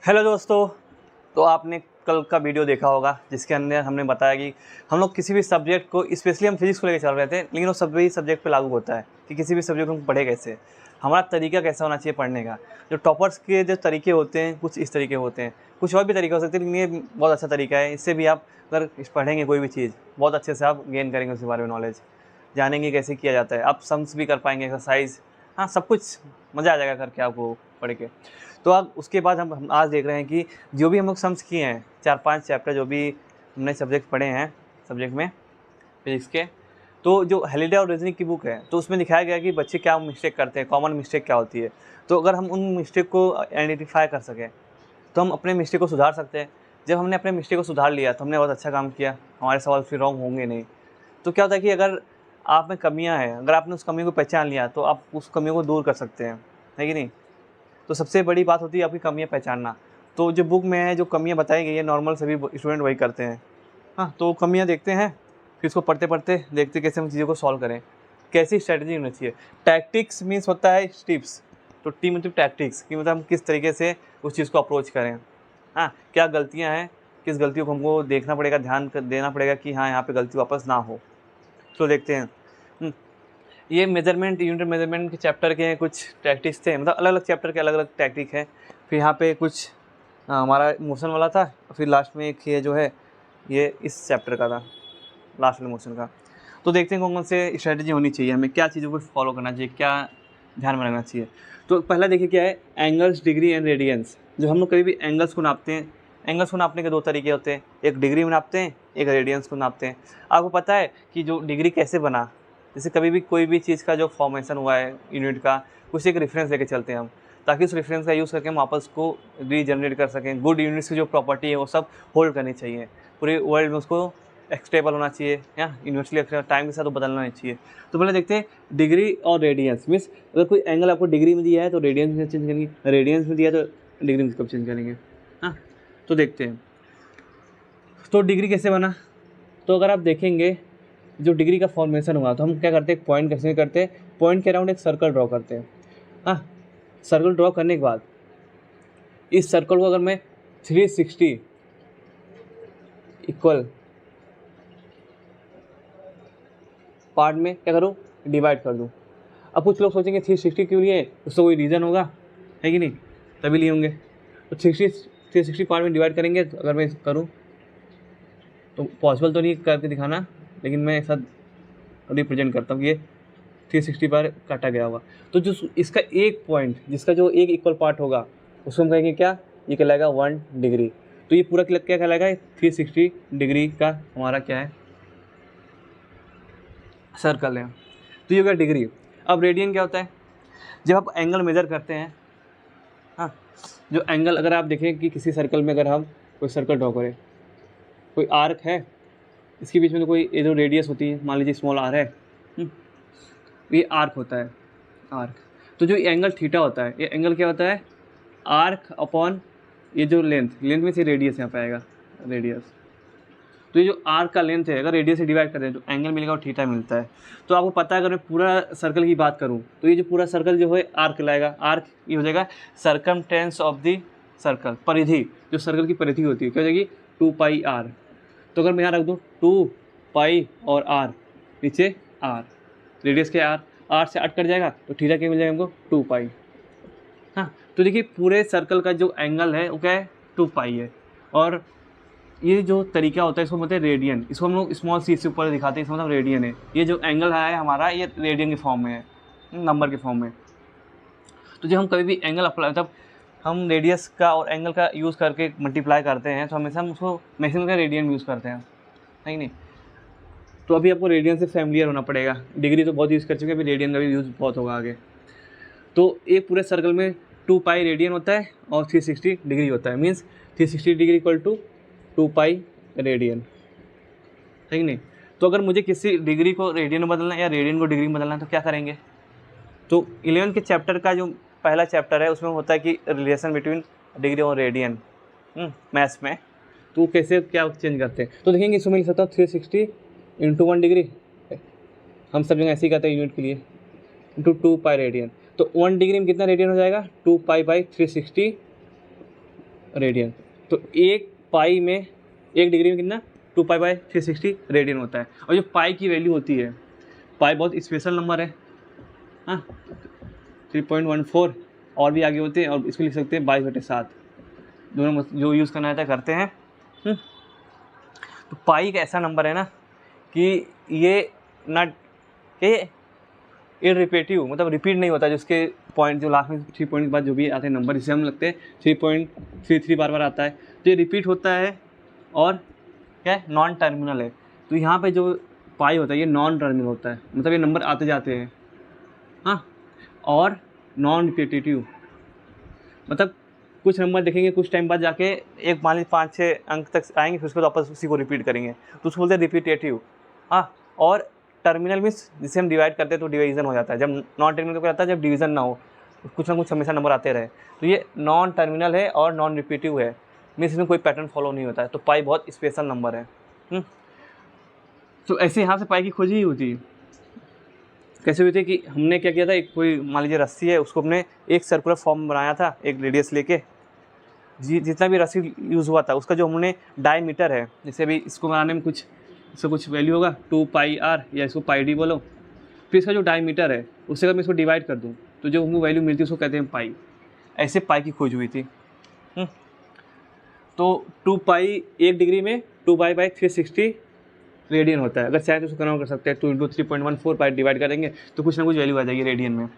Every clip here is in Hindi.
हेलो दोस्तों, तो आपने कल का वीडियो देखा होगा जिसके अंदर हमने बताया कि हम लोग किसी भी सब्जेक्ट को, स्पेशली हम फिजिक्स को लेकर चल रहे थे, लेकिन वो सभी सब्जेक्ट पे लागू होता है कि किसी भी सब्जेक्ट को हम पढ़े कैसे, हमारा तरीका कैसा होना चाहिए पढ़ने का। जो टॉपर्स के जो तरीके होते हैं कुछ इस तरीके होते हैं, कुछ और भी तरीके हो सकते हैं, लेकिन ये बहुत अच्छा तरीका है। इससे भी आप अगर पढ़ेंगे कोई भी चीज़ बहुत अच्छे से आप गेन करेंगे, उसके बारे में नॉलेज जानेंगे कैसे किया जाता है, आप सम्स भी कर पाएंगे, एक्सरसाइज, हाँ सब कुछ मज़ा आ जाएगा करके आपको पढ़ के। तो अब उसके बाद हम आज देख रहे हैं कि जो भी हम लोग सम्स किए हैं 4-5 चैप्टर जो भी हमने सब्जेक्ट पढ़े हैं सब्जेक्ट में फिजिक्स के, तो जो हेलिडे और रीजनिंग की बुक है तो उसमें दिखाया गया कि बच्चे क्या मिस्टेक करते हैं, कॉमन मिस्टेक क्या होती है। तो अगर हम उन मिस्टेक को आइडेंटिफाई कर सकें तो हम अपने मिस्टेक को सुधार सकते हैं। जब हमने अपने मिस्टेक को सुधार लिया तो हमने बहुत अच्छा काम किया, हमारे सवाल फिर रॉन्ग होंगे नहीं। तो क्या होता है कि अगर आप में कमियां हैं, अगर आपने उस कमी को पहचान लिया तो आप उस कमियों को दूर कर सकते हैं, है कि नहीं। तो सबसे बड़ी बात होती है आपकी कमियां पहचानना। तो जो बुक में है जो कमियां बताई गई है नॉर्मल सभी स्टूडेंट वही करते हैं। हाँ, तो कमियां देखते हैं, फिर इसको पढ़ते पढ़ते देखते कैसे हम चीज़ों को सॉल्व करें, कैसी स्ट्रैटेजी होनी चाहिए। टैक्टिक्स मीन्स होता है टिप्स, तो टी मतलब टैक्टिक्स कि मतलब हम किस तरीके से उस चीज़ को अप्रोच करें। हाँ, क्या गलतियाँ हैं, किस गलतियों को हमको देखना पड़ेगा, ध्यान देना पड़ेगा कि हाँ यहाँ पे गलती वापस ना हो। तो देखते हैं। ये मेजरमेंट, यूनिट मेजरमेंट के चैप्टर के कुछ टैक्टिक्स थे, मतलब अलग अलग चैप्टर के अलग अलग टैक्टिक है। फिर यहाँ पे कुछ हमारा मोशन वाला था, फिर लास्ट में एक ये जो है ये इस चैप्टर का था, लास्ट वाले मोशन का। तो देखते हैं कौन कौन से स्ट्रैटेजी होनी चाहिए, हमें क्या चीज़ों को फॉलो करना चाहिए, क्या ध्यान में रखना चाहिए। तो पहला देखिए क्या है, एंगल्स, डिग्री एंड रेडियंस। जो हम लोग कभी भी एंगल्स को नापते हैं, एंगल्स को नापने के दो तरीके होते हैं, एक डिग्री में नापते हैं, एक रेडियंस को नापते हैं। आपको पता है कि जो डिग्री कैसे बना, जैसे कभी भी कोई भी चीज़ का जो फॉर्मेशन हुआ है यूनिट का, कुछ एक रेफरेंस लेके चलते हैं हम, ताकि उस रेफरेंस का यूज़ करके हम वापस को रीजनरेट कर सकें। गुड यूनिट्स की जो प्रॉपर्टी है वो सब होल्ड करनी चाहिए पूरे वर्ल्ड में, उसको स्टेबल होना चाहिए या यूनिवर्सली टाइम के साथ वो बदलना नहीं चाहिए। तो पहले देखते हैं डिग्री और रेडियंस। मीन्स अगर कोई एंगल आपको डिग्री में दिया है तो रेडियंस में चेंज करेंगे, रेडियंस में दिया है तो डिग्री में कब चेंज करेंगे। हाँ, तो देखते हैं तो डिग्री कैसे बना। तो अगर आप देखेंगे जो डिग्री का फॉर्मेशन हुआ तो हम क्या करते हैं, पॉइंट कैसे करते हैं, पॉइंट के अराउंड एक सर्कल ड्रॉ करते हैं। हाँ, सर्कल ड्रॉ करने के बाद इस सर्कल को अगर मैं 360 इक्वल पार्ट में क्या करूँ, डिवाइड कर दूँ। अब कुछ लोग सोचेंगे 360 क्यों लिए, उसका कोई रीज़न होगा, है कि नहीं, तभी लिए होंगे। तो 360 पार्ट में डिवाइड करेंगे। तो अगर मैं करूँ तो पॉसिबल तो नहीं करके दिखाना, लेकिन मैं एक साथ रिप्रेजेंट करता हूँ कि ये 360 बार काटा गया होगा। तो जो इसका एक पॉइंट, जिसका जो एक इक्वल पार्ट होगा उसको हम कहेंगे क्या, ये कहलाएगा 1 डिग्री। तो ये पूरा क्या कहलाएगा, 360 डिग्री का हमारा क्या है, सर्कल है। तो ये होगा डिग्री। अब रेडियन क्या होता है, जब आप एंगल मेजर करते हैं। हाँ, जो एंगल अगर आप देखें कि किसी सर्कल में अगर हम कोई सर्कल ड्रॉ करें, कोई आर्क है, इसके बीच में तो कोई ये जो रेडियस होती है, मान लीजिए स्मॉल आर है, ये आर्क होता है, आर्क। तो जो एंगल थीटा होता है, ये एंगल क्या होता है, आर्क अपॉन ये जो लेंथ में से रेडियस यहाँ पे आएगा, रेडियस। तो ये जो आर्क का लेंथ है अगर रेडियस से डिवाइड करते हैं तो एंगल मिलेगा और थीटा मिलता है। तो आपको पता है अगर मैं पूरा सर्कल की बात करूँ तो ये जो पूरा सर्कल जो है आर्क लाएगा, आर्क ये हो जाएगा सर्कमटेंस ऑफ द सर्कल, परिधि, जो सर्कल की परिधि होती है क्या हो जाएगी, 2 पाई आर। तो अगर मैं यहाँ रख दूँ 2 पाई और आर, नीचे आर, रेडियस के आर से 8 कट जाएगा तो थीटा क्या मिल जाएगा हमको, 2 पाई। हाँ, तो देखिए पूरे सर्कल का जो एंगल है वो क्या है, 2 पाई है। और ये जो तरीका होता है इसको बोलते हैं रेडियन, इसको हम लोग स्मॉल सी से ऊपर दिखाते हैं, इसका मतलब रेडियन है। ये जो एंगल है हमारा ये रेडियन के फॉर्म में है, नंबर के फॉर्म में। तो जब हम कभी भी एंगल अप्लाई, तब हम रेडियस का और एंगल का यूज़ करके मल्टीप्लाई करते हैं तो हमेशा हम उसको मैक्सिमम का रेडियन यूज़ करते हैं, है नहीं। तो अभी आपको रेडियन से फैमिलियर होना पड़ेगा, डिग्री तो बहुत यूज़ कर चुके हैं, अभी रेडियन का भी यूज़ बहुत होगा आगे। तो एक पूरे सर्कल में 2 पाई रेडियन होता है और 360 डिग्री होता है। Means 360 degree equal to 2 pi radian, है कि नहीं। तो अगर मुझे किसी डिग्री को रेडियन में बदलना है या रेडियन को डिग्री में बदलना है तो क्या करेंगे। तो 11 के चैप्टर का जो पहला चैप्टर है उसमें होता है कि रिलेशन बिटवीन डिग्री और रेडियन, मैथ्स में। तो कैसे क्या चेंज करते हैं तो देखेंगे, इसमें लिख सकता हूँ 360 इंटू 1 डिग्री, हम सब जगह ऐसे ही कहते हैं यूनिट के लिए, इंटू 2 पाई रेडियन। तो 1 डिग्री में कितना रेडियन हो जाएगा, 2 पाई बाई 360 रेडियन। तो एक पाई में, 1 डिग्री में कितना, 2 पाई बाई 360 रेडियन होता है। और जो पाई की वैल्यू होती है, पाई बहुत स्पेशल नंबर है, हाँ 3.14, और भी आगे होते हैं, और इसको लिख सकते हैं 22/7, दोनों जो यूज़ करना रहता है करते हैं। तो पाई एक ऐसा नंबर है ना कि ये ना ये इररिपीटिव, मतलब रिपीट नहीं होता, जिसके पॉइंट जो लास्ट में 3 पॉइंट के बाद जो भी आते हैं नंबर, जिसे हम लगते हैं 3.33 बार बार आता है, तो ये रिपीट होता है और क्या है, नॉन टर्मिनल है। तो यहाँ पे जो पाई होता है ये नॉन टर्मिनल होता है, मतलब ये नंबर आते जाते हैं, हाँ, और नॉन रिपीटेटिव, मतलब कुछ नंबर देखेंगे कुछ टाइम बाद जाके एक मान लीजिए 5-6 अंक तक आएंगे, फिर उसके बाद वापस उसी को रिपीट करेंगे, तो उसको बोलते हैं रिपीटेटिव, हाँ। और टर्मिनल मीन्स जिसे हम डिवाइड करते हैं तो डिवीजन हो जाता है, जब नॉन टर्मिनल को आता है जब डिवीजन ना हो, कुछ ना कुछ हमेशा नंबर आते रहे, तो ये नॉन टर्मिनल है और नॉन रिपीटिव है, मीन्स इसमें कोई पैटर्न फॉलो नहीं होता है। तो पाई बहुत स्पेशल नंबर है। तो ऐसे यहाँ से पाई की खोज ही होती है। कैसे हुई थी कि हमने क्या किया था, एक कोई मान लीजिए रस्सी है, उसको हमने एक सर्कुलर फॉर्म बनाया था, एक रेडियस लेके, जितना भी रस्सी यूज़ हुआ था उसका जो हमने डायमीटर है, जैसे अभी इसको बनाने में इसका कुछ वैल्यू होगा 2 पाई आर, या इसको पाई डी बोलो, फिर इसका जो डायमीटर है उससे अगर मैं इसको डिवाइड कर दूँ तो जो हमको वैल्यू मिलती है उसको कहते हैं पाई। ऐसे पाई की खोज हुई थी। तो 2 पाई 1 डिग्री में 2 पाई बाई 360 रेडियन होता है। अगर चाहे तो उसको कन्वर्ट कर सकते हैं, 2 इंटू 3.14 पाई डिवाइड करेंगे तो कुछ ना कुछ वैल्यू आ जाएगी रेडियन में।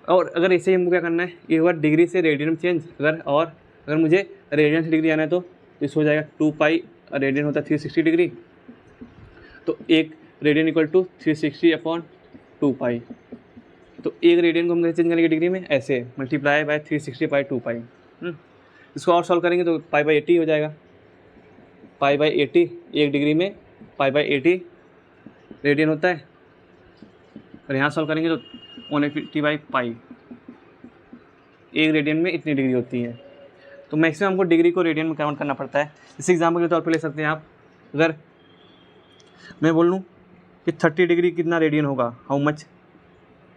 और अगर ऐसे ही हमको क्या करना है, ये हुआ डिग्री से रेडियन में चेंज, अगर मुझे रेडियन से डिग्री आना है तो इस हो जाएगा 2 पाई, रेडियन होता है 360 डिग्री, तो एक रेडियन इक्वल टू 360/2 पाई। तो एक रेडियन को हम कैसे चेंज करेंगे डिग्री में, ऐसे मल्टीप्लाई बाय 360/2 पाई। इसको और सॉल्व करेंगे तो पाई बाई 80 हो जाएगा, पाई बाई 80, 1 डिग्री में पाई बाई 80 रेडियन होता है, और यहाँ सॉल्व करेंगे तो 180/पाई, एक रेडियन में इतनी डिग्री होती है। तो मैक्सिमम हमको डिग्री को रेडियन में कन्वर्ट करना पड़ता है। इस एग्जाम्पल के तौर पर ले सकते हैं आप, अगर मैं बोल लूँ कि 30 डिग्री कितना रेडियन होगा, हाउ मच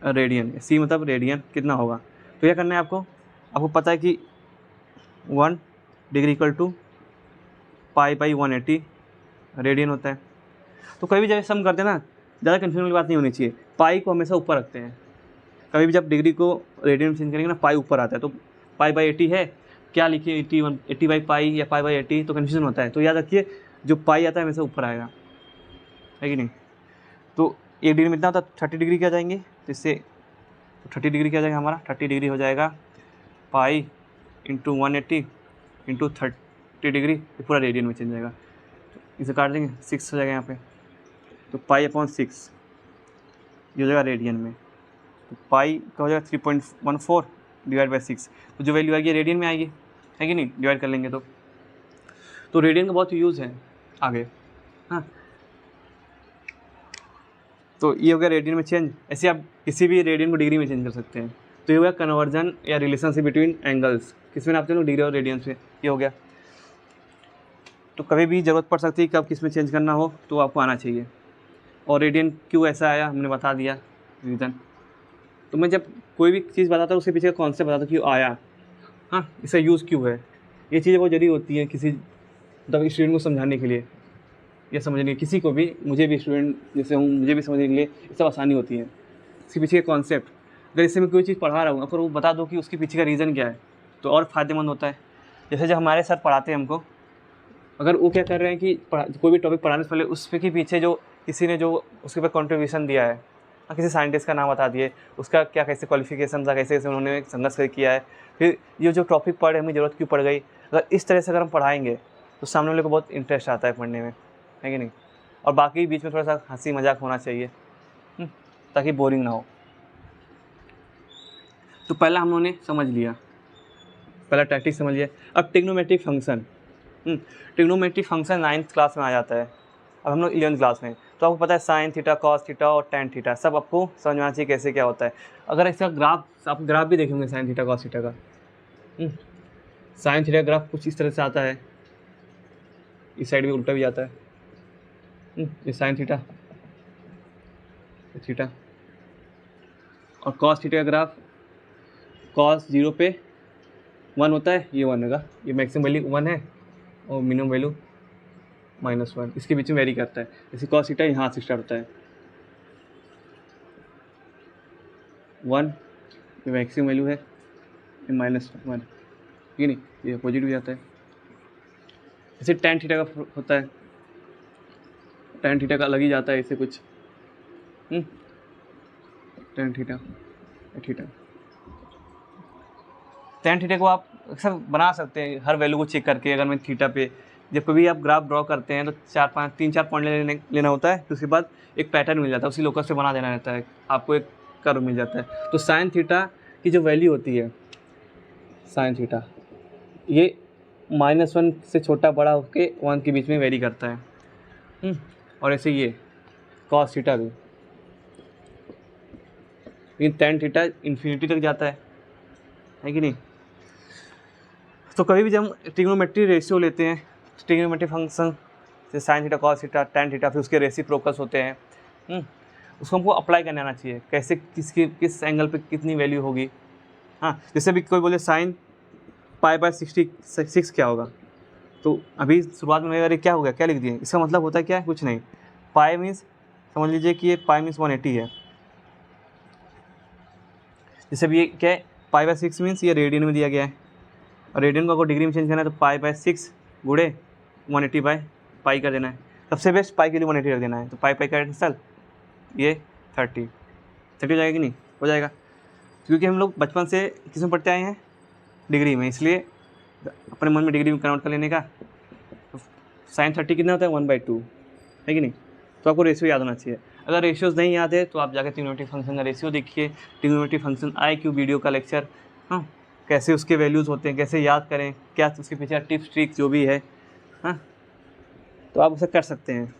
रेडियन, सी मतलब रेडियन कितना होगा, तो क्या करना है आपको पता है कि 1 degree equal to pi by 180 radian होता है। तो कभी भी जब सम करते हैं ना, ज़्यादा कन्फ्यूजन की बात नहीं होनी चाहिए, पाई को हमेशा ऊपर रखते हैं। कभी भी जब डिग्री को रेडियन में चेंज करेंगे ना, पाई ऊपर आता है, तो पाई बाई 80 है, क्या लिखिए 80 बाई पाई या पाई बाई 80, तो कन्फ्यूजन होता है। तो याद रखिए जो पाई आता है हमेशा ऊपर आएगा, है कि नहीं। तो 1 डिग्री में इतना होता है, 30 डिग्री क्या जाएंगे, तो इससे 30 डिग्री क्या जाएगा हमारा, 30 डिग्री हो जाएगा पाई इंटू 180 इंटू 30 डिग्री, ये पूरा रेडियन में चेंज जाएगा। तो इसे काट देंगे, 6 हो जाएगा यहाँ पे, तो पाई अपॉन 6 ये हो जाएगा रेडियन में। तो पाई का हो जाएगा 3.14 डिवाइड बाई 6, तो जो वैल्यू आएगी रेडियन में आएगी, है कि नहीं, डिवाइड कर लेंगे तो रेडियन का बहुत यूज़ है आगे, हाँ। तो ये हो गया रेडियन में चेंज। ऐसे आप किसी भी रेडियन को डिग्री में चेंज कर सकते हैं। तो ये हो गया कन्वर्जन या रिलेशनशिप बिटवीन एंगल्स, किस में नापते हैं लोग, डिग्री और रेडियन से, ये हो गया। तो कभी भी ज़रूरत पड़ सकती है कब किस में चेंज करना हो तो आपको आना चाहिए। और रेडियन क्यों ऐसा आया हमने बता दिया रीज़न। तो मैं जब कोई भी चीज़ बताता हूँ उसके पीछे का कॉन्सेप्ट बताता हूँ क्यों आया, हाँ, इसका यूज़ क्यों है, ये चीज़ें बहुत जरूरी होती हैं किसी मतलब स्टूडेंट को समझाने के लिए या समझने, किसी को भी, मुझे भी स्टूडेंट जैसे हूँ, मुझे भी समझने के लिए ये सब आसानी होती है। इसके पीछे का कॉन्सेप्ट, अगर इससे मैं कोई चीज़ पढ़ा रहा हूँ अगर वो बता दो कि उसके पीछे का रीज़न क्या है तो और फ़ायदेमंद होता है। जैसे जब हमारे सर पढ़ाते हैं हमको, अगर वो क्या कर रहे हैं कि कोई भी टॉपिक पढ़ाने से पहले उसके पीछे जो किसी ने जो उसके ऊपर कॉन्ट्रीब्यूशन दिया है, किसी साइंटिस्ट का नाम बता दिए, उसका क्या कैसे क्वालिफिकेशन था, कैसे कैसे उन्होंने संघर्ष किया है, फिर ये जो टॉपिक पढ़े हमें ज़रूरत क्यों पड़ गई, अगर इस तरह से अगर हम पढ़ाएंगे तो सामने वाले को बहुत इंटरेस्ट आता है पढ़ने में, है कि नहीं। और बाकी बीच में थोड़ा सा हंसी मजाक होना चाहिए ताकि बोरिंग ना हो। तो पहला हम लोगों ने समझ लिया, पहला टैक्टिक समझ लिया। अब trigonometric function, trigonometric function 9th class में आ जाता है, अब हम लोग 11th क्लास में। तो आपको पता है साइन थीटा, कॉस थीटा और टेन थीटा सब आपको समझ में आना चाहिए कैसे क्या होता है। अगर इसका ग्राफ, आप ग्राफ भी देखेंगे साइन थीटा कॉस थीटा का, साइन थीटा ग्राफ कुछ इस तरह से आता है, इस साइड में उल्टा भी आता है, ये साइन थीटा थीटा, और कॉस थीटा का ग्राफ कॉस 0 पे 1 होता है, ये 1 होगा, ये मैक्सिमम वैल्यू 1 है और मिनिमम वैल्यू -1, इसके बीच में वेरी करता है। जैसे कॉस थीटा यहाँ से स्टार्ट होता है 1, ये मैक्सिमम वैल्यू है, ये -1, ठीक है नहीं, ये पॉजिटिव जाता है। जैसे tan थीटा का होता है, tan थीटा का अलग ही जाता है इससे कुछ, tan थीटा tan थीटा को आप अक्सर बना सकते हैं हर वैल्यू को चेक करके। अगर मैं थीटा पे जब कभी आप ग्राफ ड्रॉ करते हैं तो 3-4 पॉइंट लेना होता है, तो उसके बाद एक पैटर्न मिल जाता है, उसी लोकस से बना देना रहता है, आपको एक कर्व मिल जाता है। तो साइन थीटा की जो वैल्यू होती है, साइन थीटा ये -1 से छोटा बड़ा होके 1 के बीच में वेरी करता है। और ऐसे ये कॉस थीटा भी, लेकिन tan थीटा इन्फिनिटी तक जाता है कि नहीं। तो कभी भी जब हम ट्रिग्नोमेट्री रेशियो लेते हैं, ट्रिग्नोमेट्री फंक्शन जैसे sine theta, cos theta, tan theta, फिर उसके रेसिप्रोकल्स होते हैं, उसको हमको अप्लाई करने आना चाहिए, कैसे किस एंगल पे कितनी वैल्यू होगी। हाँ, जैसे भी कोई बोले साइन π/66 क्या होगा, तो अभी शुरुआत में अरे क्या हो गया, क्या लिख दिए, इसका मतलब होता है क्या है, कुछ नहीं। पाई मीन्स समझ लीजिए कि ये पाई मीन्स 180 है। जैसे भी ये क्या है, π/6 मीन्स ये रेडियन में दिया गया है, और रेडियन को अगर डिग्री में चेंज करना है तो π/6 गुणे 180/π कर देना है। सबसे बेस्ट पाई के लिए 180 रख देना है, तो पाई का कैंसल, ये 30 हो जाएगा कि नहीं, हो जाएगा। क्योंकि हम लोग बचपन से किस में पढ़ते आए हैं, डिग्री में, इसलिए अपने मन में डिग्री में कन्वर्ट कर लेने का। तो साइन 30 कितना होता है, 1/2 है कि नहीं। तो आपको रेशियो याद होना चाहिए। अगर रेशियोज नहीं याद है तो आप जाकर ट्रिग्नोमेट्रिक फंक्शन का रेशियो देखिए, ट्रिग्नोमेट्रिक फंक्शन IQ वीडियो का लेक्चर, हाँ, कैसे उसके वैल्यूज़ होते हैं, कैसे याद करें, क्या उसके पीछे टिप्स ट्रिक्स जो भी है, हाँ, तो आप उसे कर सकते हैं।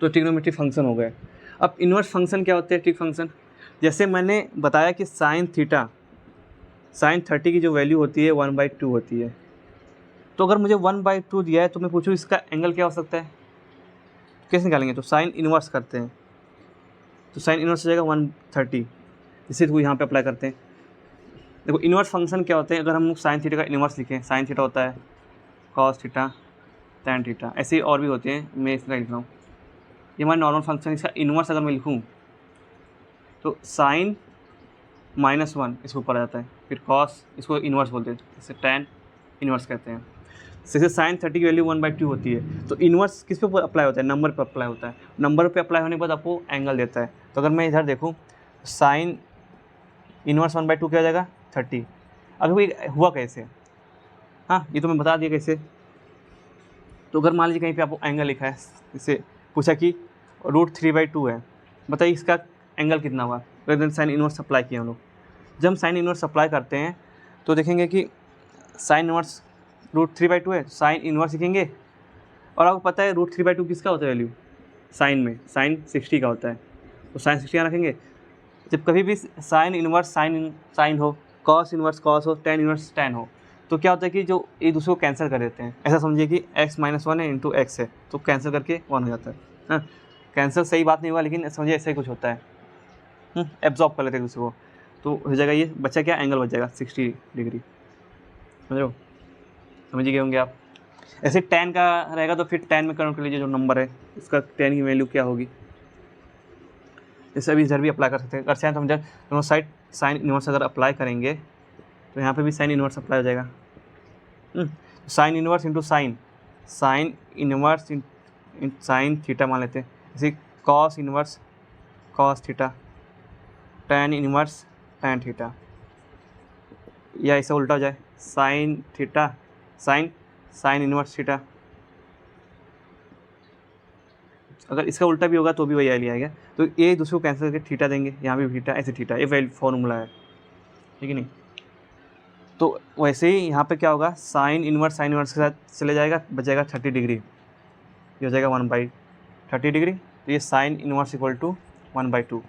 तो ट्रिग्नोमेट्रिक फंक्शन हो गए। अब इन्वर्स फंक्शन क्या होते हैं, ट्रिक फंक्शन, जैसे मैंने बताया कि साइन 30 की जो वैल्यू होती है 1/2 होती है। तो अगर मुझे 1/2 दिया है तो मैं पूछूँ इसका एंगल क्या हो सकता है, कैसे निकालेंगे, तो साइन इन्वर्स करते हैं, तो साइन इन्वर्स हो जाएगा 130। इसे तो यहाँ पे अप्लाई करते हैं। देखो इन्वर्स फंक्शन क्या होते हैं, अगर हम साइन थीटा का इन्वर्स लिखें, साइन थीटा होता है कॉस थीटा tan थीटा, ऐसे ही और भी होते हैं, मैं इसका लिख रहा हूँ। ये हमारा नॉर्मल फंक्शन, इसका इन्वर्स अगर मैं लिखूँ तो साइन -1 इसके ऊपर आ जाता है, फिर कॉस इसको इन्वर्स बोलते हैं, इसे tan इन्वर्स कहते हैं। जैसे साइन 30 की वैल्यू 1/2 होती है, तो इन्वर्स किस पे अप्लाई होता है, नंबर पे अप्लाई होता है। नंबर पे अप्लाई होने के बाद आपको एंगल देता है। तो अगर मैं इधर देखूँ साइन इन्वर्स 1/2 क्या हो जाएगा, 30। अभी हुआ कैसे, हाँ ये तो मैं बता दिया कैसे। तो अगर मान लीजिए कहीं पे आपको एंगल लिखा है, इससे पूछा कि √3/2 है, बताइए इसका एंगल कितना हुआ, तो साइन इन्वर्स अप्लाई किया हम लोग। जब हम साइन इन्वर्स अप्लाई करते हैं तो देखेंगे कि साइन इन्वर्स √3/2 है, साइन इन्वर्स लिखेंगे। और आपको पता है √3/2 किसका होता है वैल्यू, साइन में साइन 60 का होता है, तो साइन 60 यहाँ रखेंगे। जब कभी भी साइन इन्वर्स साइन हो, कॉस इन्वर्स कॉस हो, tan इन्वर्स tan हो, तो क्या होता है कि जो एक दूसरे को कैंसिल कर देते हैं। ऐसा समझिए कि x-1 है इंटू x है, तो कैंसिल करके 1 हो जाता है। हाँ, कैंसिल सही बात नहीं हुआ, लेकिन समझिए ऐसा ही कुछ होता है, एब्जॉर्ब कर लेते हैं दूसरे को, तो हो जाएगा ये बच्चा क्या एंगल बच जाएगा 60 डिग्री, समझ लो, समझ गए होंगे आप। ऐसे tan का रहेगा तो फिर tan में कन्वर्ट कर लीजिए, जो नंबर है उसका tan की वैल्यू क्या होगी। जैसे अभी इधर भी अप्लाई कर सकते हैं। अगर चाहें तो हम इधर दोनों साइड साइन इन्वर्स अगर अप्लाई करेंगे तो यहाँ पे भी साइन इन्वर्स अप्लाई हो जाएगा। Sign inverse into sine inverse sine theta मान लेते हैं। जैसे cos inverse cos theta, tan inverse tan theta, या ऐसा उल्टा हो जाए sign theta sign inverse theta. अगर इसका उल्टा भी होगा तो भी वही लिया आएगा। तो ये दूसरे को कैंसिल करके थीटा देंगे, यहाँ भी थीटा, ऐसे थीटा, ये वैल्यू फॉर्मूला है, ठीक है नहीं। तो वैसे ही यहाँ पे क्या होगा, साइन इन्वर्स के साथ चले जाएगा, बच जाएगा 30 डिग्री, ये हो जाएगा 1/30 डिग्री। तो ये sine inverse equal to 1/2,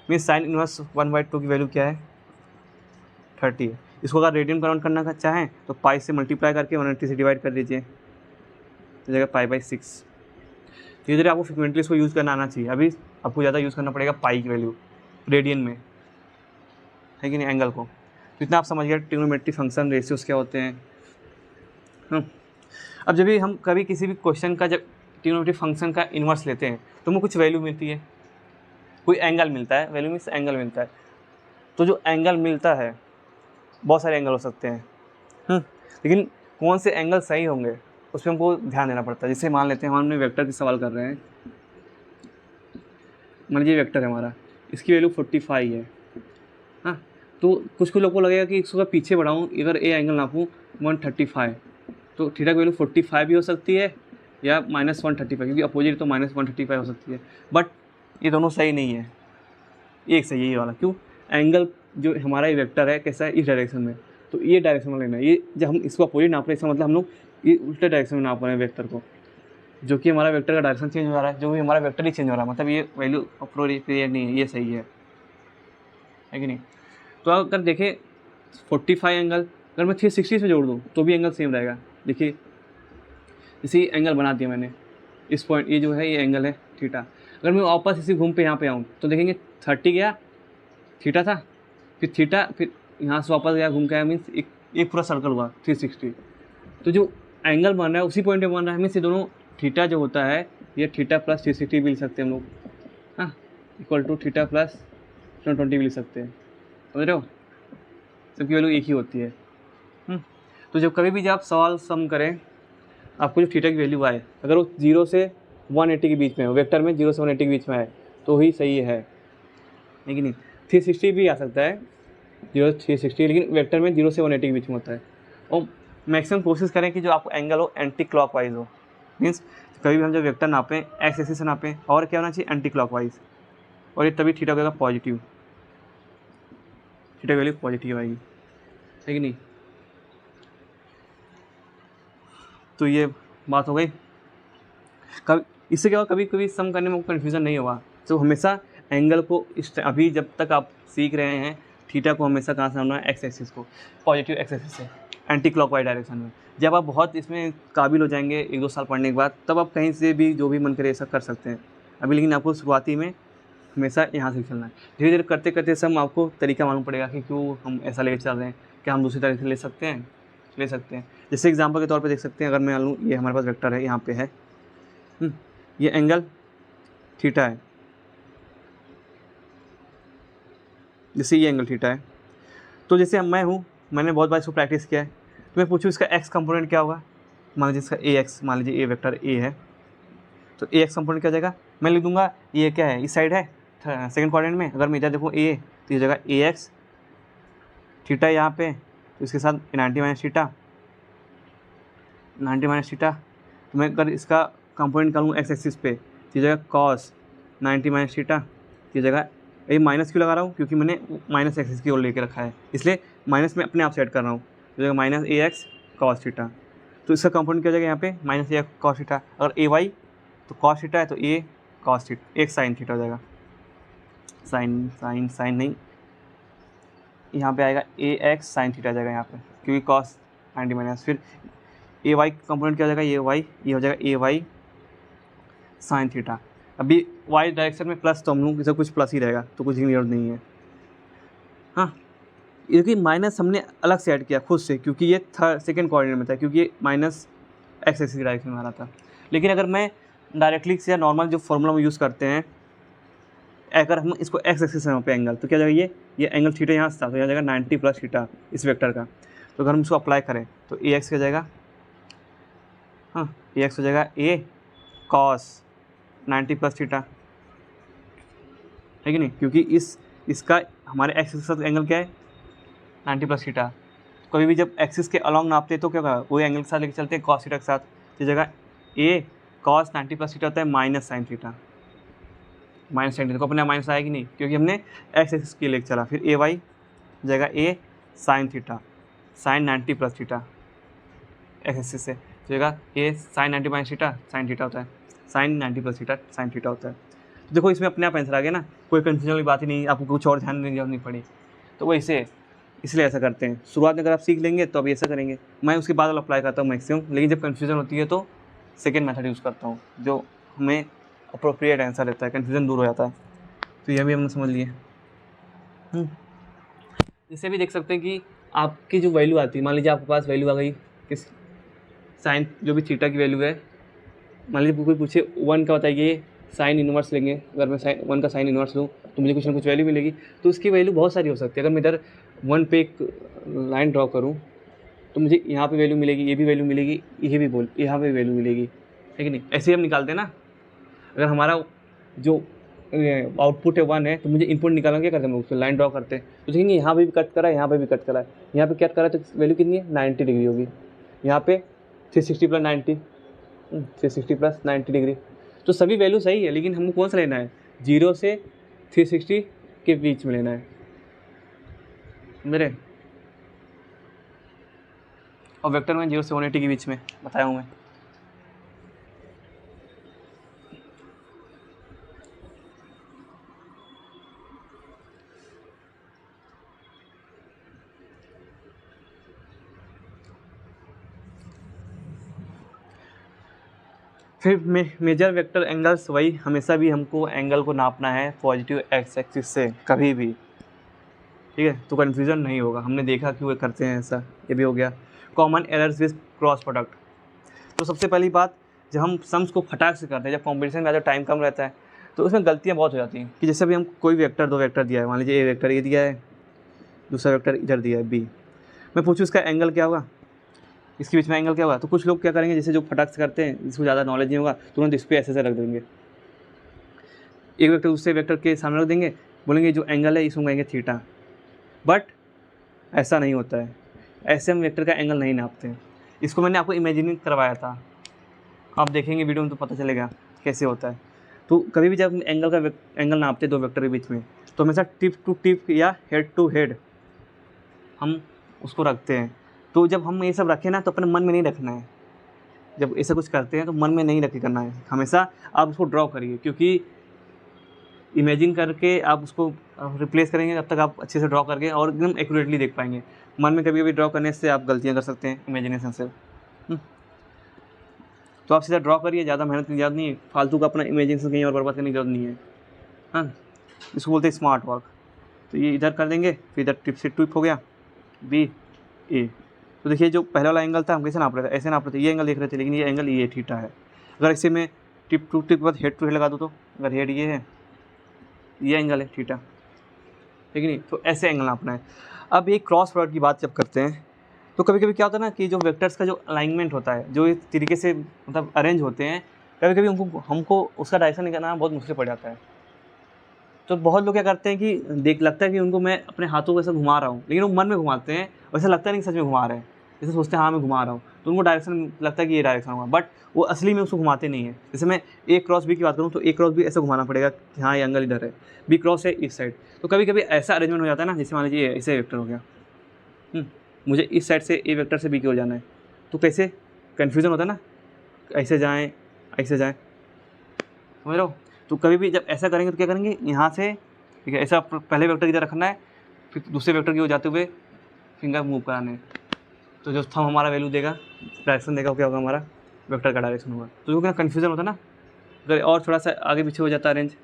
means sine inverse 1/2 की वैल्यू क्या है, 30 है। इसको अगर रेडियन कन्वर्ट करना चाहें तो पाई से मल्टीप्लाई करके 180 से डिवाइड कर दीजिए, तो जाएगा π/6। धीरे धीरे आपको फ्रिक्वेंटली इसको यूज़ करना आना चाहिए। अभी आपको ज़्यादा यूज़ करना पड़ेगा पाई की वैल्यू रेडियन में, है कि नहीं, एंगल को। तो इतना आप समझ गए ट्रिग्नोमेट्री फंक्शन, रेशियोज क्या होते हैं। अब जब भी हम कभी किसी भी क्वेश्चन का जब ट्रिग्नोमेट्री फंक्शन का इन्वर्स लेते हैं तो हमें कुछ वैल्यू मिलती है, कोई एंगल मिलता है, वैल्यू मीन्स एंगल मिलता है। तो जो एंगल मिलता है, बहुत सारे एंगल हो सकते हैं, लेकिन कौन से एंगल सही होंगे उस पर हमको ध्यान देना पड़ता है। जैसे मान लेते हैं हम अपने वेक्टर की सवाल कर रहे हैं, मान लीजिए वेक्टर है हमारा, इसकी वैल्यू 45 है। हाँ, तो कुछ लोगों को लगेगा कि इसको पीछे बढ़ाऊँ, अगर ए एंगल नापूँ 135, तो थीटा की वैल्यू 45 भी हो सकती है या -135, क्योंकि अपोजिट तो -135 हो सकती है। बट ये दोनों सही नहीं है, एक सही है ये वाला। क्यों? एंगल जो हमारा ये वेक्टर है कैसा है, इस डायरेक्शन में, तो ये डायरेक्शन में लेना है। ये जब हम इसको अपोजिट नाप रहे हैं, इसका मतलब हम लोग ये उल्टे डायरेक्शन में नाप रहे हैं वेक्टर को, जो कि हमारा वेक्टर का डायरेक्शन चेंज हो रहा है, जो भी हमारा वेक्टर ही चेंज हो रहा है, मतलब ये वैल्यू अप्रोप्रिएट नहीं है, ये सही है कि नहीं। तो अगर देखें 45 एंगल अगर मैं 360 से जोड़ दूँ तो भी एंगल सेम रहेगा। देखिए इसी एंगल बना दिया मैंने, इस पॉइंट, ये जो है ये एंगल है थीटा। अगर मैं वापस इसी घूम पे यहाँ पे आऊँ तो देखेंगे 30 गया, थीटा था, फिर थीटा, फिर यहाँ से वापस गया, घूम के आया, मीन्स एक पूरा सर्कल हुआ 360। तो जो एंगल बन रहा है उसी पॉइंट पे बन रहा है, मीन्स ये दोनों थीटा जो होता है ये थीटा प्लस 360 भी लिख सकते हैं हम लोग, हाँ, इक्वल टू थीटा प्लस 120 भी लिख सकते हैं, समझ रहे हो, सबकी वैल्यू एक ही होती है। तो जब कभी भी जब आप सवाल सम करें, आपको जो थीटा की वैल्यू आए, अगर वो 0 से 180 के बीच में हो, वेक्टर में 0 से 180 के बीच में है तो ही सही है कि नहीं। 360 भी आ सकता है, 0 से 360, लेकिन वेक्टर में 0 से 180 के बीच में होता है। और मैक्सिमम कोशिश करें कि जो आपको एंगल हो एंटी क्लॉकवाइज हो, मीन्स कभी भी हम जब वेक्टर नापें एक्स एक्सिस से नापें, और क्या होना चाहिए, एंटी क्लॉकवाइज, और ये तभी थीटा होगा पॉजिटिव, थीटा वैल्यू पॉजिटिव आएगी, है कि नहीं। तो ये बात हो गई। कभी इससे क्या होगा, कभी कभी सम करने में कन्फ्यूज़न नहीं होगा। तो हमेशा एंगल को अभी जब तक आप सीख रहे हैं, थीटा को हमेशा कहाँ से आना है, एक्स एक्सिस को, पॉजिटिव एक्स एक्सिस से, एंटी क्लॉकवाइज डायरेक्शन में। जब आप बहुत इसमें काबिल हो जाएंगे 1-2 साल पढ़ने के बाद, तब आप कहीं से भी जो भी मन करे ऐसा कर सकते हैं। अभी लेकिन आपको शुरुआती में हमेशा यहाँ से चलना है। धीरे धीरे करते करते सब आपको तरीका मालूम पड़ेगा कि क्यों हम ऐसा लेकर चल रहे हैं, क्या हम दूसरी तरीके से ले सकते हैं। जैसे एग्जांपल के तौर पे देख सकते हैं, अगर मैं मान लूँ ये हमारे पास वेक्टर है, यहाँ पे है, ये एंगल थीटा है, जैसे ये एंगल थीटा है। तो जैसे अब मैं हूँ, मैंने बहुत बार इसको प्रैक्टिस किया है, तो मैं पूछूँ इसका एक्स कंपोनेंट क्या होगा, मान लीजिए इसका ए एक्स, मान लीजिए ए वेक्टर ए है, तो ए एक्स कंपोनेंट क्या हो जाएगा, मैं लिख दूंगा ये क्या है, इस साइड है सेकंड क्वाड्रेंट में। अगर मैं इधर देखूँ ए, तो ये जगह ए एक्स, थीटा यहाँ पे, तो इसके साथ 90 माइनस थीटा। तो मैं अगर इसका कंपोनेंट निकालूँ एक्स एक्सिस पे, तो ये जगह कॉस 90 माइनस थीटा, ये जगह ये माइनस क्यों लगा रहा हूँ, क्योंकि मैंने माइनस एक्सिस की ओर लेके रखा है, इसलिए माइनस में अपने आप सेट कर रहा हूँ, तो जगह माइनस ए एक्स कॉस थीटा। तो इसका कंपोनेंट क्या हो जाएगा यहाँ पे, माइनस ए एक्स कॉस थीटा। अगर ए वाई तो कॉस थीटा है, तो ए कॉस थीटा, एक साइन थीटा हो जाएगा, साइन नहीं, यहाँ पे आएगा ए एक्स साइन थीटा आ जाएगा यहाँ पे, क्योंकि कॉस 90 माइनस, फिर ए वाई कंपोनेंट क्या हो जाएगा, ये हो जाएगा ए वाई साइन थीटा। अभी वाई डायरेक्शन में प्लस, तो हम लोग इसे कुछ प्लस ही रहेगा, तो कुछ ही जरूरत नहीं है। हाँ, क्योंकि माइनस हमने अलग से ऐड किया खुद से, क्योंकि ये सेकंड कोऑर्डिनेट में था, क्योंकि ये माइनस एक्स एक्सिस की डायरेक्शन में आ रहा था। लेकिन अगर मैं डायरेक्टली से नॉर्मल जो फॉर्मूला हम यूज़ करते हैं, अगर हम इसको एक्स एक्सिस है वहाँ पे एंगल, तो क्या जाएगा, ये एंगल थीटा यहाँ से था, तो यहाँ जाएगा 90 प्लस थीटा इस वेक्टर का। तो अगर हम इसको अप्लाई करें तो ए एक्स क्या जाएगा, हाँ, ए एक्स हो जाएगा ए कॉस 90 प्लस थीटा, है कि नहीं, क्योंकि इसका हमारे एक्सिस के साथ एंगल क्या है, 90 प्लस थीटा। कभी भी जब एक्सिस के अलॉन्ग नापते तो क्या होगा, वही एंगल के साथ लेके चलते हैं कॉस थीटा के साथ, तो जगह ए कॉस 90 प्लस थीटा होता है minus sine theta, minus sine theta को अपने माइनस आएगी नहीं, क्योंकि हमने एक्स एक्सिस के लेके चला। फिर ए वाई जगह A sine theta, sine 90 plus theta X axis से, तो जगह A sine 90 minus theta, sine theta होता है, sine 90 plus theta sine theta होता है। तो देखो इसमें अपने आप आंसर आ गया ना, कोई कन्फ्यूजन वाली बात ही नहीं, आपको कुछ और ध्यान देने की जरूरत नहीं पड़ी। तो वैसे इसलिए ऐसा करते हैं, शुरुआत में अगर आप सीख लेंगे तो अभी ऐसा करेंगे। मैं उसके बाद अप्लाई करता हूँ मैक्सिमम, लेकिन जब कन्फ्यूजन होती है तो सेकेंड मेथड यूज़ करता हूँ, जो हमें अप्रोप्रिएट आंसर रहता है, कन्फ्यूज़न दूर हो जाता है। तो यह भी हमने समझ लिए। इससे भी देख सकते हैं कि आपकी जो वैल्यू आती है, मान लीजिए आपके पास वैल्यू आ गई किस साइन, जो भी थीटा की वैल्यू है, मान लीजिए कोई पूछे 1 का बताइए साइन इनवर्स लेंगे, अगर मैं साइन 1 का साइन इनवर्स लूँ तो मुझे कुछ ना कुछ वैल्यू मिलेगी। तो उसकी वैल्यू बहुत सारी हो सकती है। अगर मैं इधर 1 पे एक लाइन ड्रॉ करूँ तो मुझे यहाँ पे वैल्यू मिलेगी, ये भी वैल्यू मिलेगी, ये भी यहाँ पे वैल्यू मिलेगी, है कि नहीं? ऐसे ही हम निकालते हैं ना। अगर हमारा जो आउटपुट है 1 है तो मुझे इनपुट निकालना, क्या करते हैं हम उसको लाइन ड्रॉ करते हैं, तो देखेंगे यहाँ पे भी कट करा है, यहाँ पे भी कट करा है, यहाँ पे कट करा है तो वैल्यू कितनी है 90 डिग्री होगी। यहाँ पे 360 प्लस 90, 360 प्लस 90 डिग्री। तो सभी वैल्यू सही है, लेकिन हमको कौन सा लेना है, 0 से 360 के बीच में लेना है मेरे, और वेक्टर में 0 से 180 के बीच में बताया हूँ मैं। फिर मेजर वेक्टर एंगल्स, वही हमेशा भी हमको एंगल को नापना है पॉजिटिव एक्स एक्सिस से कभी भी, ठीक है? तो कन्फ्यूज़न नहीं होगा। हमने देखा कि वो करते हैं ऐसा। ये भी हो गया। Common errors with cross product. तो सबसे पहली बात, जब हम सम्स को फटाक से करते हैं, जब कॉम्पिटिशन में टाइम कम रहता है तो उसमें गलतियाँ बहुत हो जाती हैं। कि जैसे भी हम कोई वेक्टर, 2 वेक्टर दिया है, मान लीजिए ए वेक्टर ये दिया है, दूसरा वेक्टर इधर दिया है बी, मैं पूछूँ इसका एंगल क्या होगा, इसके बीच में एंगल क्या होगा, तो कुछ लोग क्या करेंगे, जैसे जो फटाक से करते हैं, जिसको ज़्यादा नॉलेज नहीं होगा, तुरंत इस पर ऐसे रख देंगे, एक वेक्टर दूसरे वेक्टर के सामने रख देंगे, बोलेंगे जो एंगल है इसको कहेंगे थीटा। बट ऐसा नहीं होता है, ऐसे हम वेक्टर का एंगल नहीं नापते हैं। इसको मैंने आपको इमेजिनिंग करवाया था, आप देखेंगे वीडियो में तो पता चलेगा कैसे होता है। तो कभी भी जब एंगल नापते 2 वेक्टर के बीच में, तो हमेशा टिप टू टिप या हेड टू हेड हम उसको रखते हैं। तो जब हम ये सब रखें ना, तो अपने मन में नहीं रखना है। जब ऐसा कुछ करते हैं तो मन में नहीं रख के करना है, हमेशा आप उसको ड्रॉ करिए, क्योंकि इमेजिन करके आप उसको रिप्लेस करेंगे तब तक आप अच्छे से ड्रॉ करके और एकदम एक्यूरेटली देख पाएंगे। मन में कभी कभी ड्रॉ करने से आप गलतियाँ कर सकते हैं इमेजिनेशन से। तो आप सीधा ड्रॉ करिए, ज़्यादा मेहनत की ज़रूरत नहीं है, फालतू का अपना इमेजिनेशन कहीं और बर्बाद करने की जरूरत नहीं है। हाँ, इसको बोलते हैं स्मार्ट वर्क। तो ये इधर कर देंगे, फिर इधर टिप से टिप हो गया बी ए। तो देखिए जो पहला वाला एंगल था हम कैसे नाप रहे थे, ऐसे नाप रहे थे, ये एंगल देख रहे थे, लेकिन ये एंगल ये थीटा है। अगर इसे मैं टिप टू टिप के बाद हेड टू हेड लगा दूँ, तो अगर हेड ये है, ये एंगल है थीटा, ठीक नहीं? तो ऐसे एंगल नापना है। अब ये क्रॉस प्रोडक्ट की बात जब करते हैं, तो कभी कभी क्या होता है ना कि जो वेक्टर्स का जो अलाइनमेंट होता है, जो इस तरीके से मतलब अरेंज होते हैं, कभी कभी हमको उसका डायरेक्शन निकालना बहुत मुश्किल पड़ जाता है। तो बहुत लोग क्या करते हैं कि लगता है कि उनको मैं अपने हाथों को ऐसा घुमा रहा हूँ, लेकिन वो मन में घुमाते हैं, वैसा लगता नहीं कि सच में घुमा रहे हैं, जैसे सोचते हैं हाँ मैं घुमा रहा हूँ, तो उनको डायरेक्शन लगता है कि ये डायरेक्शन होगा, बट वो असली में उसको घुमाते नहीं है। जैसे मैं ए क्रॉस बी की बात करूँ, तो ए क्रॉस बी ऐसा घुमाना पड़ेगा कि हाँ ये एंगल इधर है, बी क्रॉस है इस साइड। तो कभी कभी ऐसा अरेंजमेंट हो जाता है ना, जैसे मान लीजिए ऐसे वेक्टर हो गया, मुझे इस साइड से ए वेक्टर से बी की ओर जाना है, तो कैसे कन्फ्यूज़न होता है ना, ऐसे जाएँ ऐसे जाएँ, समझ रहे हो? तो कभी भी जब ऐसा करेंगे तो क्या करेंगे, यहाँ से ठीक है, ऐसा पहले वेक्टर की इधर रखना है, फिर दूसरे वेक्टर की ओर जाते हुए फिंगर मूव कराने हैं। तो जो थंब हमारा वैल्यू देगा, डायरेक्शन देगा, क्या होगा हमारा वेक्टर का डायरेक्शन होगा। तो क्योंकि कन्फ्यूज़न होता है ना, अगर और थोड़ा सा आगे पीछे हो जाता है रेंज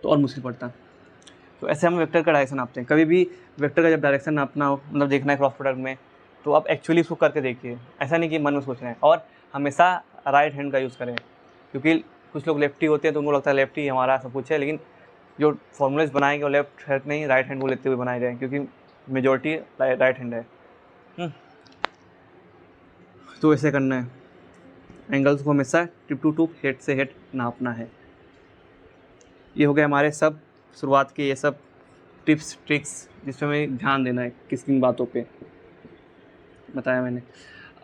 तो और मुश्किल पड़ता है। तो ऐसे हम वेक्टर का डायरेक्शन नापते हैं। कभी भी वेक्टर का जब डायरेक्शन नापना हो, मतलब देखना है क्रॉस प्रोडक्ट में, तो आप एक्चुअली इसको करके देखिए, ऐसा नहीं कि मन में सोचना है। और हमेशा राइट हैंड का यूज़ करें, क्योंकि कुछ लोग लेफ्टी होते हैं तो उनको लगता है लेफ्टी हमारा सब कुछ है, लेकिन जो फॉर्मूलेज बनाएंगे वो लेफ्ट हैंड नहीं राइट हैंड को लेते हुए बनाए गए हैं, क्योंकि मेजॉरिटी राइट हैंड है। तो ऐसे करना है, एंगल्स को हमेशा टिप टू टिप हेड से हेड नापना है। ये हो गया हमारे सब शुरुआत के ये सब टिप्स ट्रिक्स, जिसमें हमें ध्यान देना है किस किन बातों पे बताया मैंने।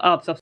आप सब